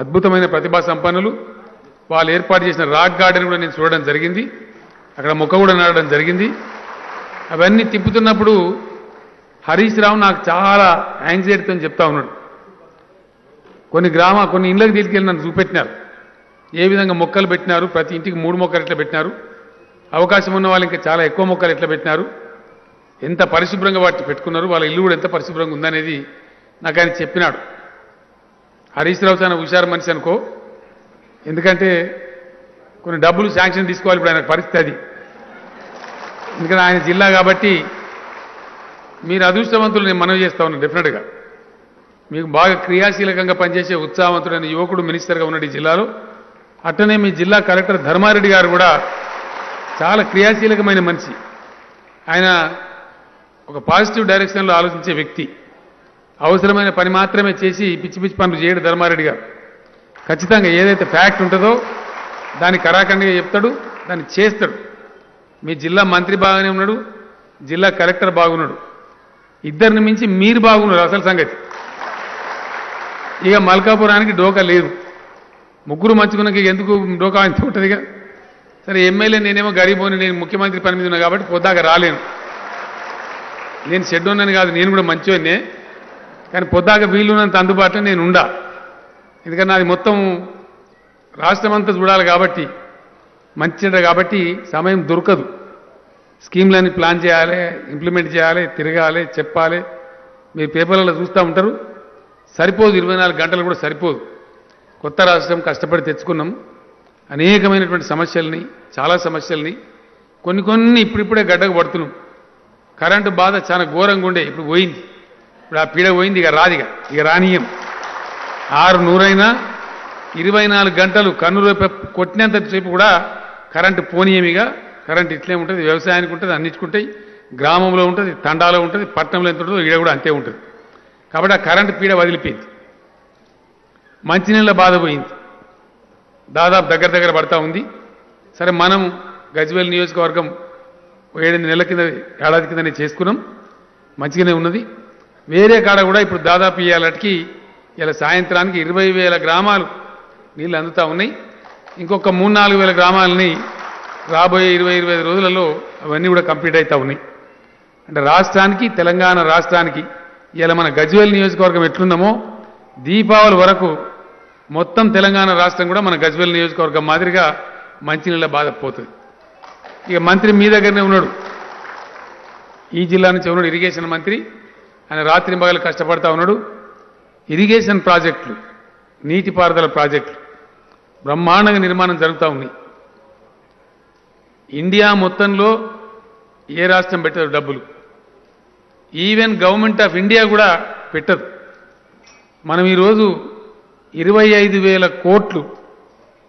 అద్భుతమైన ప్రతిభా సంపన్నులు వాళ్ళు ఏర్పాటు చేసిన రాక్ గార్డెన్ కూడా నేను చూడడం జరిగింది. అక్కడ మొక్క కూడా నాటడం జరిగింది. అవన్నీ తిప్పుతున్నప్పుడు హరీష్ రావు నాకు చాలా యాంగ్జైటీతో చెప్తా ఉన్నాడు. కొన్ని ఇళ్ళకి తీసుకెళ్ళి నన్ను చూపెట్టినారు. ఏ విధంగా మొక్కలు పెట్టినారు, ప్రతి ఇంటికి 3 మొక్కలు ఎట్లా పెట్టినారు, అవకాశం ఉన్న వాళ్ళు ఇంకా చాలా ఎక్కువ మొక్కలు ఎట్లా పెట్టినారు, ఎంత పరిశుభ్రంగా వాటిని పెట్టుకున్నారు, వాళ్ళ ఇల్లు కూడా ఎంత పరిశుభ్రంగా ఉందనేది నాకు ఆయన చెప్పినాడు. హరీష్ రావు చాలా హుషారు మనిషి అనుకో, ఎందుకంటే కొన్ని డబ్బులు శాంక్షన్ తీసుకోవాలి. ఇప్పుడు ఆయన పరిస్థితి అది. ఎందుకంటే ఆయన జిల్లా కాబట్టి మీరు అదృష్టవంతులు నేను మనవి చేస్తా ఉన్నాను. డెఫినెట్గా మీకు బాగా క్రియాశీలకంగా పనిచేసే ఉత్సాహవంతుడైన యువకుడు మినిస్టర్గా ఉన్నాడు ఈ జిల్లాలో. అట్టనే మీ జిల్లా కలెక్టర్ ధర్మారెడ్డి గారు కూడా చాలా క్రియాశీలకమైన మనిషి. ఆయన ఒక పాజిటివ్ డైరెక్షన్లో ఆలోచించే వ్యక్తి. అవసరమైన పని మాత్రమే చేసి పిచ్చి పిచ్చి పనులు చేయడు ధర్మారెడ్డి గారు. ఖచ్చితంగా ఏదైతే ఫ్యాక్ట్ ఉంటుందో దాన్ని కరాఖండిగా చెప్తాడు, దాన్ని చేస్తాడు. మీ జిల్లా మంత్రి బాగానే ఉన్నాడు, జిల్లా కలెక్టర్ బాగున్నాడు. ఇద్దరిని మించి మీరు బాగున్నారు. అసలు సంగతి ఇక మల్కాపురానికి డోకా లేదు. ముగ్గురు మంచుకున్నాక ఎందుకు డోకా అంత ఉంటుందిగా. సరే ఎమ్మెల్యే నేనేమో గరీబోని, నేను ముఖ్యమంత్రి పని మీద ఉన్నా కాబట్టి పొద్దాక రాలేను. నేను షెడ్ ఉన్నాను కాదు, నేను కూడా మంచివాడినే. కానీ పొద్దాక వీలున్నంత అందుబాటులో నేను ఉండా. ఎందుకంటే నాది మొత్తం రాష్ట్రం అంతా చూడాలి కాబట్టి, మంచిది కాబట్టి సమయం దొరకదు. స్కీమ్లన్నీ ప్లాన్ చేయాలి, ఇంప్లిమెంట్ చేయాలి, తిరగాలి, చెప్పాలి. మీరు పేపర్లలో చూస్తూ ఉంటారు. సరిపోదు, 24 గంటలు కూడా సరిపోదు. కొత్త రాష్ట్రం కష్టపడి తెచ్చుకున్నాం. అనేకమైనటువంటి సమస్యల్ని, చాలా సమస్యల్ని కొన్ని ఇప్పుడిప్పుడే గడ్డకు పడుతున్నాం. కరెంటు బాధ చాలా ఘోరంగా ఉండే, ఇప్పుడు పోయింది. ఇప్పుడు ఆ పీడ పోయింది, ఇక రాదిగా, ఇక రానీయం. 600 24 గంటలు కన్నులు కొట్టినంత సేపు కూడా కరెంటు పోనీయమిగా. కరెంటు ఇట్లే ఉంటుంది, వ్యవసాయానికి ఉంటుంది, అన్నిటికుంటాయి. గ్రామంలో ఉంటుంది, తండాలో ఉంటుంది, పట్టణంలో ఎంత ఉంటుందో ఈడ కూడా అంతే ఉంటుంది. కాబట్టి ఆ కరెంటు పీడ వదిలిపోయింది. మంచినీళ్ళ బాధ పోయింది, దాదాపు దగ్గర పడతా ఉంది. సరే మనం గజ్వేల్ నియోజకవర్గం 7 నెలల కింద, ఏడాది కిందనే చేసుకున్నాం, మంచిగానే ఉన్నది. వేరే కాడ కూడా ఇప్పుడు దాదాపు ఇలా సాయంత్రానికి 20,000 గ్రామాలు నీళ్ళు అందుతూ ఉన్నాయి. ఇంకొక 3-4 వేల గ్రామాలని రాబోయే 20-25 రోజులలో అవన్నీ కూడా కంప్లీట్ అవుతూ ఉన్నాయి. అంటే రాష్ట్రానికి, తెలంగాణ రాష్ట్రానికి ఇలా మన గజ్వేల్ నియోజకవర్గం ఎట్లున్నామో దీపావళి వరకు మొత్తం తెలంగాణ రాష్ట్రం కూడా మన గజ్వేల్ నియోజకవర్గం మాదిరిగా మంచినీళ్ళ బాధ పోతుంది. ఇక మంత్రి మీ దగ్గరనే ఉన్నాడు, ఈ జిల్లా నుంచి ఉన్నాడు, ఇరిగేషన్ మంత్రి. ఆయన రాత్రి పగలు కష్టపడతా ఉన్నాడు. ఇరిగేషన్ ప్రాజెక్టులు, నీటిపారుదల ప్రాజెక్టులు బ్రహ్మాండంగా నిర్మాణం జరుగుతూ ఉన్నాయి. ఇండియా మొత్తంలో ఏ రాష్ట్రం పెట్టదు డబ్బులు. ఈవెన్ గవర్నమెంట్ ఆఫ్ ఇండియా కూడా పెట్టదు. మనం ఈరోజు 25,000 కోట్లు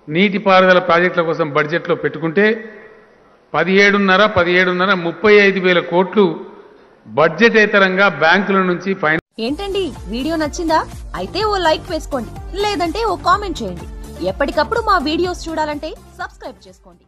నీటిపారుదల ప్రాజెక్టుల కోసం బడ్జెట్లో పెట్టుకుంటే 35,000 కోట్లు బడ్జెటేతరంగా బ్యాంకుల నుంచి ఏంటండి వీడియో నచ్చిందా? అయితే ఓ లైక్ వేసుకోండి, లేదంటే ఓ కామెంట్ చేయండి. ఎప్పటికప్పుడు మా వీడియోస్ చూడాలంటే సబ్స్క్రైబ్ చేసుకోండి.